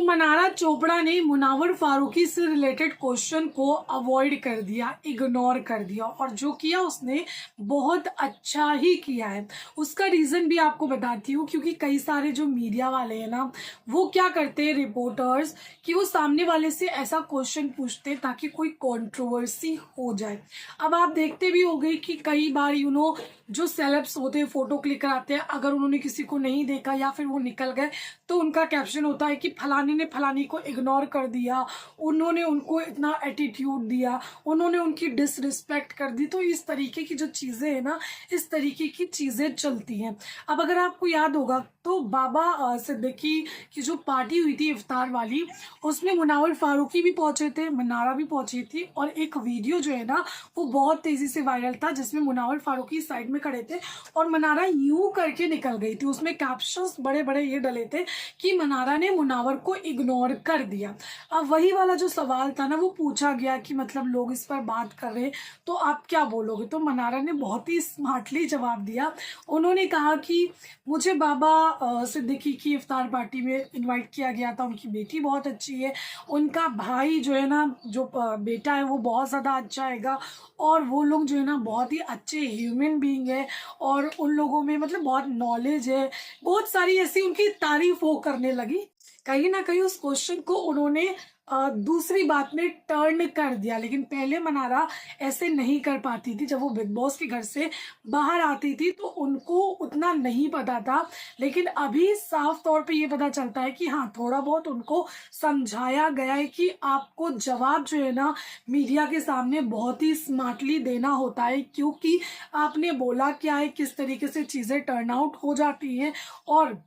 मनारा चोपड़ा ने मुनावर फारूकी से related question को अवॉइड कर दिया, इग्नोर कर दिया, और जो किया उसने बहुत अच्छा ही किया है। उसका रीज़न भी आपको बताती हूँ, क्योंकि कई सारे जो मीडिया वाले हैं ना, वो क्या करते हैं रिपोर्टर्स, कि वो सामने वाले से ऐसा क्वेश्चन पूछते हैं ताकि कोई कंट्रोवर्सी हो जाए। अब आप देखते भी होंगे कि कई बार जो सेलेब्स होते हैं फोटो क्लिक कराते हैं, अगर उन्होंने किसी को नहीं देखा या फिर वो निकल गए तो उनका कैप्शन होता है कि फलानी ने फलानी को इग्नोर कर दिया, उन्होंने उनको इतना एटीट्यूड दिया, उन्होंने उनकी डिसरिस्पेक्ट कर दी। तो इस तरीके की जो चीज़ें हैं ना, इस तरीके की चीज़ें चलती हैं। अब अगर आपको याद होगा तो बाबा सिद्दीकी की जो पार्टी हुई थी इफ्तार वाली, उसमें मुनावर फारूकी भी पहुंचे थे, मनारा भी पहुंची थी, और एक वीडियो जो है ना वो बहुत तेजी से वायरल था, जिसमें मुनावर फारूकी साइड में खड़े थे और मनारा यूं करके निकल गई थी। उसमें कैप्शंस बड़े बड़े ये डले थे कि मनारा ने मुनावर को इग्नोर कर दिया। अब वही वाला जो सवाल था ना, वो पूछा गया कि मतलब लोग इस पर बात कर रहे तो आप क्या बोलोगे। तो मनारा ने बहुत ही स्मार्टली जवाब दिया। उन्होंने कहा कि मुझे बाबा सिद्दीकी की इफ्तार पार्टी में इनवाइट किया गया था, उनकी बेटी बहुत अच्छी है, उनका भाई जो है ना, जो बेटा है वो बहुत ज़्यादा अच्छा हैगा, और वो लोग जो है ना बहुत ही अच्छे ह्यूमन बीइंग है, और उन लोगों में मतलब बहुत नॉलेज है। बहुत सारी ऐसी उनकी तारीफ वो करने लगी। कहीं ना कहीं उस क्वेश्चन को उन्होंने दूसरी बात में टर्न कर दिया। लेकिन पहले मनारा ऐसे नहीं कर पाती थी, जब वो बिग बॉस के घर से बाहर आती थी तो उनको उतना नहीं पता था। लेकिन अभी साफ तौर पे ये पता चलता है कि हाँ, थोड़ा बहुत उनको समझाया गया है कि आपको जवाब जो है ना मीडिया के सामने बहुत ही स्मार्टली देना होता है, क्योंकि आपने बोला क्या है, किस तरीके से चीज़ें टर्न आउट हो जाती हैं, और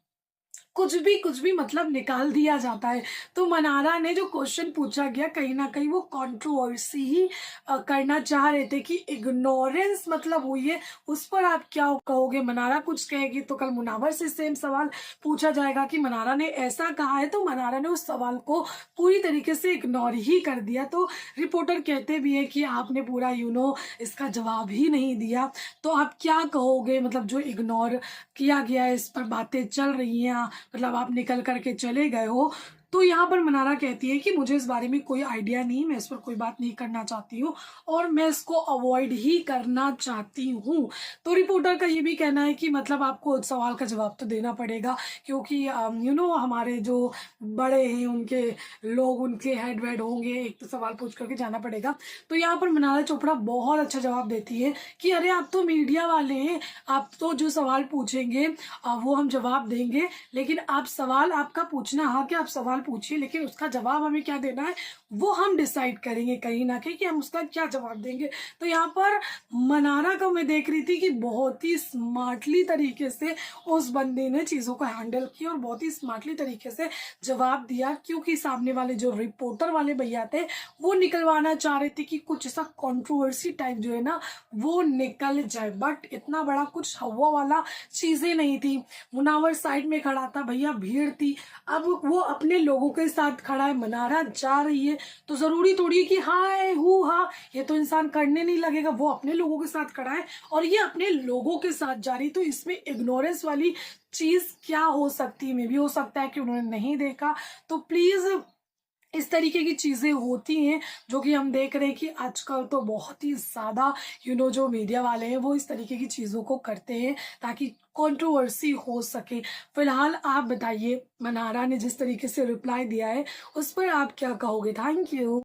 कुछ भी मतलब निकाल दिया जाता है। तो मनारा ने जो क्वेश्चन पूछा गया, कहीं ना कहीं वो कंट्रोवर्सी ही करना चाह रहे थे कि इग्नोरेंस मतलब हुई है। उस पर आप क्या कहोगे। मनारा कुछ कहेगी तो कल मुनावर से सेम सवाल पूछा जाएगा कि मनारा ने ऐसा कहा है, तो मनारा ने उस सवाल को पूरी तरीके से इग्नोर ही कर दिया। तो रिपोर्टर कहते भी है कि आपने पूरा इसका जवाब ही नहीं दिया। तो आप क्या कहोगे, मतलब जो इग्नोर किया गया है, इस पर बातें चल रही हैं, मतलब आप निकल करके चले गए हो। तो यहाँ पर मनारा कहती है कि मुझे इस बारे में कोई आइडिया नहीं, मैं इस पर कोई बात नहीं करना चाहती हूँ और मैं इसको अवॉइड ही करना चाहती हूँ। तो रिपोर्टर का ये भी कहना है कि मतलब आपको उस सवाल का जवाब तो देना पड़ेगा, क्योंकि हमारे जो बड़े हैं उनके लोग, उनके हेड वेड होंगे, एक तो सवाल पूछ करके जाना पड़ेगा। तो यहाँ पर मनारा चोपड़ा बहुत अच्छा जवाब देती है कि अरे आप तो मीडिया वाले हैं, आप तो जो सवाल पूछेंगे वो हम जवाब देंगे, लेकिन आप सवाल आपका पूछना, हाँ कि आप सवाल पूछिए, लेकिन उसका जवाब हमें क्या देना है वो हम डिसाइड करेंगे कहीं ना कहीं कि हम उसका क्या जवाब देंगे। तो यहाँ पर मनारा को मैं देख रही थी कि बहुत ही स्मार्टली तरीके से उस बंदे ने चीज़ों को हैंडल किया और बहुत ही स्मार्टली तरीके से जवाब दिया, क्योंकि सामने वाले जो रिपोर्टर वाले भैया थे वो निकलवाना चाह रहे थे कि कुछ ऐसा कंट्रोवर्सी टाइप जो है ना वो निकल जाए, बट इतना बड़ा कुछ हवा वाला चीज़ें नहीं थी। मुनावर साइड में खड़ा था, भैया भीड़ थी, अब वो अपने लोगों के साथ खड़ा है, मनारा जा रही है, तो जरूरी थोड़ी है कि हाय हु हा ये तो इंसान करने नहीं लगेगा। वो अपने लोगों के साथ खड़ा है और ये अपने लोगों के साथ जा रही, तो इसमें इग्नोरेंस वाली चीज क्या हो सकती है। मे भी हो सकता है कि उन्होंने नहीं देखा। तो प्लीज इस तरीके की चीज़ें होती हैं जो कि हम देख रहे हैं कि आजकल तो बहुत ही ज़्यादा जो मीडिया वाले हैं वो इस तरीके की चीज़ों को करते हैं ताकि कंट्रोवर्सी हो सके। फिलहाल आप बताइए, मनारा ने जिस तरीके से रिप्लाई दिया है उस पर आप क्या कहोगे। Thank you.